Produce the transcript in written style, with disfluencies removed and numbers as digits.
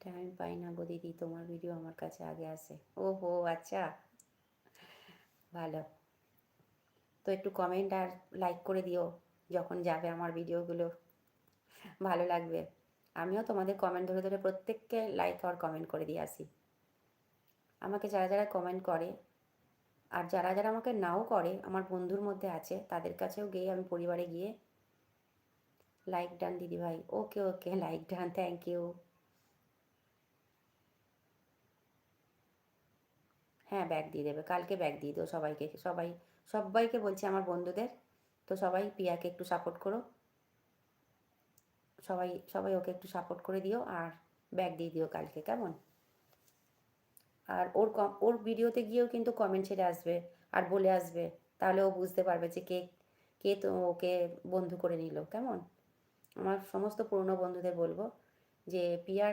Time পাই না গো দিদি, তোমার ভিডিও আমার কাছে আগে আসে। ও হো, আচ্ছা, ভালো। তো একটু কমেন্ট আর লাইক করে দিও যখন যাবে আমার ভিডিওগুলো, ভালো লাগবে। আমিও তোমাদের কমেন্ট ধরে ধরে প্রত্যেককে লাইক আর কমেন্ট করে দিয়ে আসি। আমাকে যারা যারা কমেন্ট করে আর যারা যারা আমাকে নাও করে, আমার বন্ধুর মধ্যে আছে, তাদের কাছেও গিয়ে আমি পরিবারে গিয়ে লাইক ডান দিদিভাই, ওকে ওকে, লাইক ডান, থ্যাংক ইউ। হ্যাঁ, ব্যাগ দিয়ে দেবে, কালকে ব্যাগ দিয়ে দিও সবাইকে, সবাইকে বলছি আমার বন্ধুদের। তো সবাই পিয়াকে একটু সাপোর্ট করো, সবাই সবাই ওকে একটু সাপোর্ট করে দিও আর ব্যাগ দিয়ে দিও কালকে, কেমন? আর ওর ভিডিওতে গিয়েও কিন্তু কমেন্ট ছেড়ে আসবে আর বলে আসবে, তাহলে ও বুঝতে পারবে যে কে কে তো ওকে বন্ধু করে নিল, কেমন? আমার সমস্ত পুরনো বন্ধুদের বলবো যে পিয়ার